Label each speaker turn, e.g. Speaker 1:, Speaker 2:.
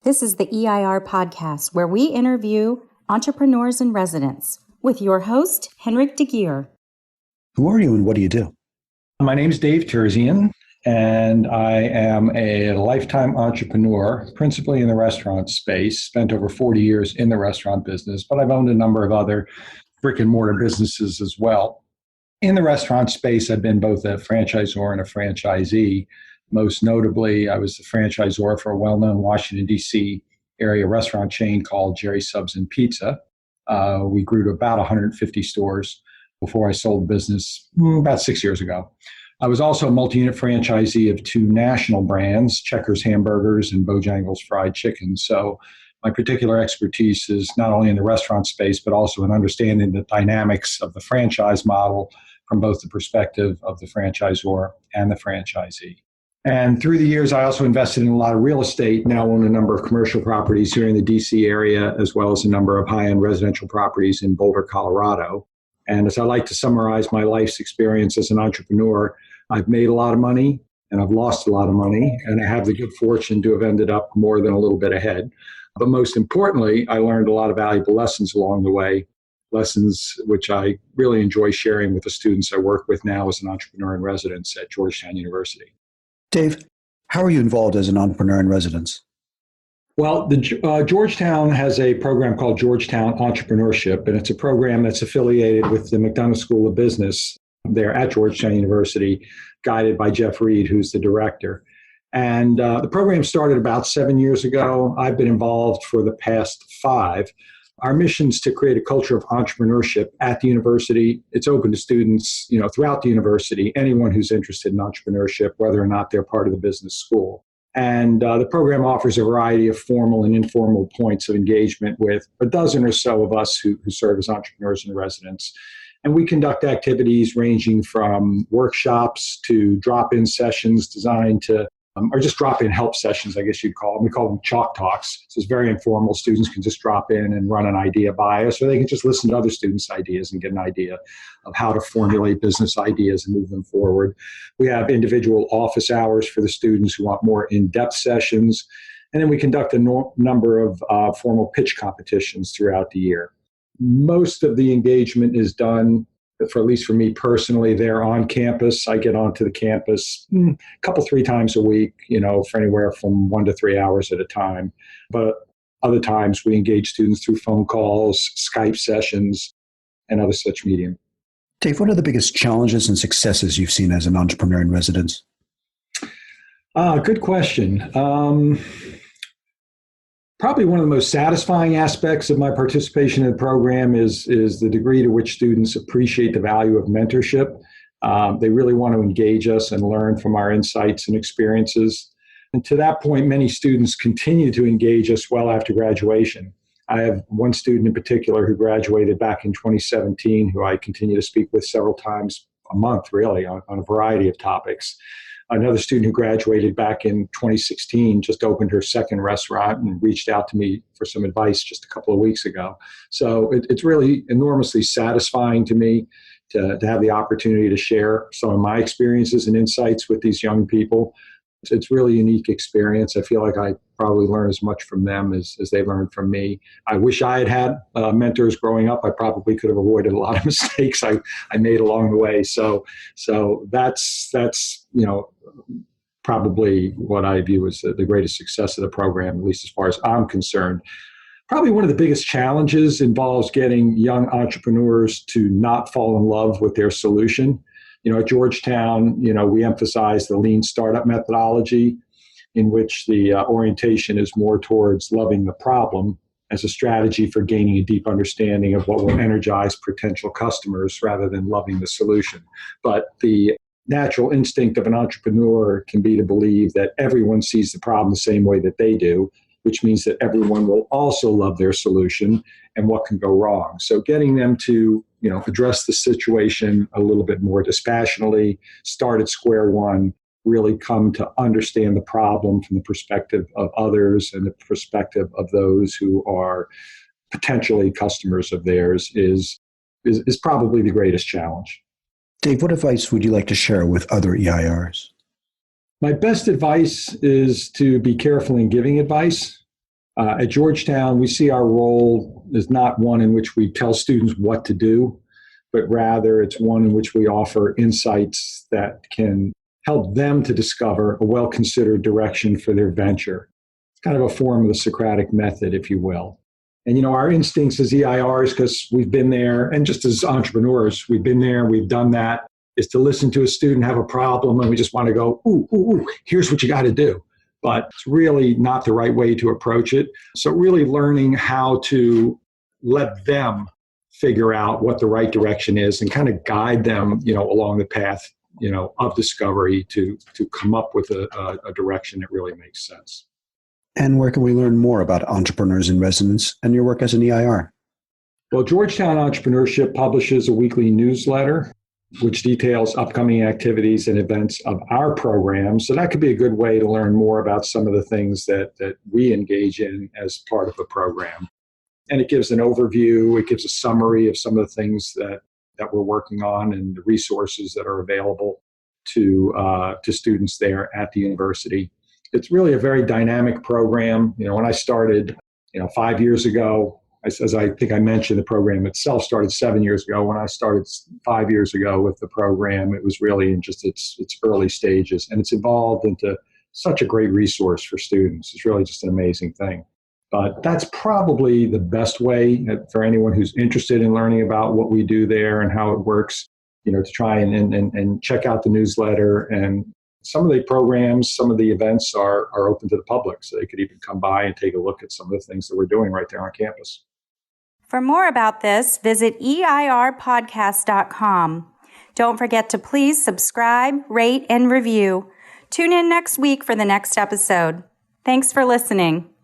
Speaker 1: This is the EIR Podcast, where we interview entrepreneurs in residence with your host, Henrik de Geer.
Speaker 2: Who are you and what do you do?
Speaker 3: My name is Dave Terzian, and I am a lifetime entrepreneur, principally in the restaurant space. Spent over 40 years in the restaurant business, but I've owned a number of other brick and mortar businesses as well. In the restaurant space, I've been both a franchisor and a franchisee. Most notably, I was the franchisor for a well-known Washington, D.C. area restaurant chain called Jerry's Subs and Pizza. We grew to about 150 stores before I sold the business about 6 years ago. I was also a multi-unit franchisee of two national brands, Checkers Hamburgers and Bojangles Fried Chicken. So my particular expertise is not only in the restaurant space, but also in understanding the dynamics of the franchise model from both the perspective of the franchisor and the franchisee. And through the years, I also invested in a lot of real estate, now own a number of commercial properties here in the DC area, as well as a number of high-end residential properties in Boulder, Colorado. And as I like to summarize my life's experience as an entrepreneur, I've made a lot of money and I've lost a lot of money, and I have the good fortune to have ended up more than a little bit ahead. But most importantly, I learned a lot of valuable lessons along the way, lessons which I really enjoy sharing with the students I work with now as an entrepreneur in residence at Georgetown University.
Speaker 2: Dave, how are you involved as an entrepreneur in residence?
Speaker 3: Well, Georgetown has a program called Georgetown Entrepreneurship, and it's a program that's affiliated with the McDonough School of Business there at Georgetown University, guided by Jeff Reed, who's the director. And the program started about 7 years ago. I've been involved for the past 5. Our mission is to create a culture of entrepreneurship at the university. It's open to students, throughout the university, anyone who's interested in entrepreneurship, whether or not they're part of the business school. And the program offers a variety of formal and informal points of engagement with a dozen or so of us who serve as entrepreneurs in residence. And we conduct activities ranging from workshops to drop-in sessions designed to or just drop-in help sessions, I guess you'd call them. We call them chalk talks. So it's very informal. Students can just drop in and run an idea by us, or they can just listen to other students' ideas and get an idea of how to formulate business ideas and move them forward. We have individual office hours for the students who want more in-depth sessions. And then we conduct a number of formal pitch competitions throughout the year. Most of the engagement is done, at least for me personally, there on campus. I get onto the campus a couple, 3 times a week, for anywhere from 1 to 3 hours at a time. But other times we engage students through phone calls, Skype sessions, and other such medium.
Speaker 2: Dave, what are the biggest challenges and successes you've seen as an entrepreneur in residence?
Speaker 3: Good question. Probably one of the most satisfying aspects of my participation in the program is the degree to which students appreciate the value of mentorship. They really want to engage us and learn from our insights and experiences. And to that point, many students continue to engage us well after graduation. I have one student in particular who graduated back in 2017, who I continue to speak with several times a month, really, on a variety of topics. Another student who graduated back in 2016 just opened her second restaurant and reached out to me for some advice just a couple of weeks ago. So it's really enormously satisfying to me to have the opportunity to share some of my experiences and insights with these young people. It's really a unique experience. I feel like I probably learn as much from them as they learned from me. I wish I had mentors growing up. I probably could have avoided a lot of mistakes I made along the way. So that's probably what I view as the greatest success of the program, at least as far as I'm concerned. Probably one of the biggest challenges involves getting young entrepreneurs to not fall in love with their solution. At Georgetown, we emphasize the lean startup methodology, in which the orientation is more towards loving the problem as a strategy for gaining a deep understanding of what will energize potential customers rather than loving the solution. But the natural instinct of an entrepreneur can be to believe that everyone sees the problem the same way that they do, which means that everyone will also love their solution and what can go wrong. So getting them to address the situation a little bit more dispassionately, start at square one, really come to understand the problem from the perspective of others and the perspective of those who are potentially customers of theirs is probably the greatest challenge.
Speaker 2: Dave, what advice would you like to share with other EIRs?
Speaker 3: My best advice is to be careful in giving advice. At Georgetown, we see our role as not one in which we tell students what to do, but rather it's one in which we offer insights that can help them to discover a well-considered direction for their venture. It's kind of a form of the Socratic method, if you will. And, our instincts as EIRs, because we've been there, and just as entrepreneurs, we've been there, we've done that, is to listen to a student have a problem, and we just want to go, ooh, here's what you got to do. But it's really not the right way to approach it. So really learning how to let them figure out what the right direction is and kind of guide them, along the path, of discovery to come up with a direction that really makes sense.
Speaker 2: And where can we learn more about Entrepreneurs in Residence and your work as an EIR?
Speaker 3: Well, Georgetown Entrepreneurship publishes a weekly newsletter which details upcoming activities and events of our program. So that could be a good way to learn more about some of the things that we engage in as part of the program. And it gives an overview, it gives a summary of some of the things that we're working on and the resources that are available to students there at the university. It's really a very dynamic program. When I started, 5 years ago, as I think I mentioned, the program itself started 7 years ago. When I started 5 years ago with the program, it was really in just its early stages. And it's evolved into such a great resource for students. It's really just an amazing thing. But that's probably the best way for anyone who's interested in learning about what we do there and how it works, to try and check out the newsletter. And some of the programs, some of the events are open to the public, so they could even come by and take a look at some of the things that we're doing right there on campus.
Speaker 1: For more about this, visit EIRpodcast.com. Don't forget to please subscribe, rate, and review. Tune in next week for the next episode. Thanks for listening.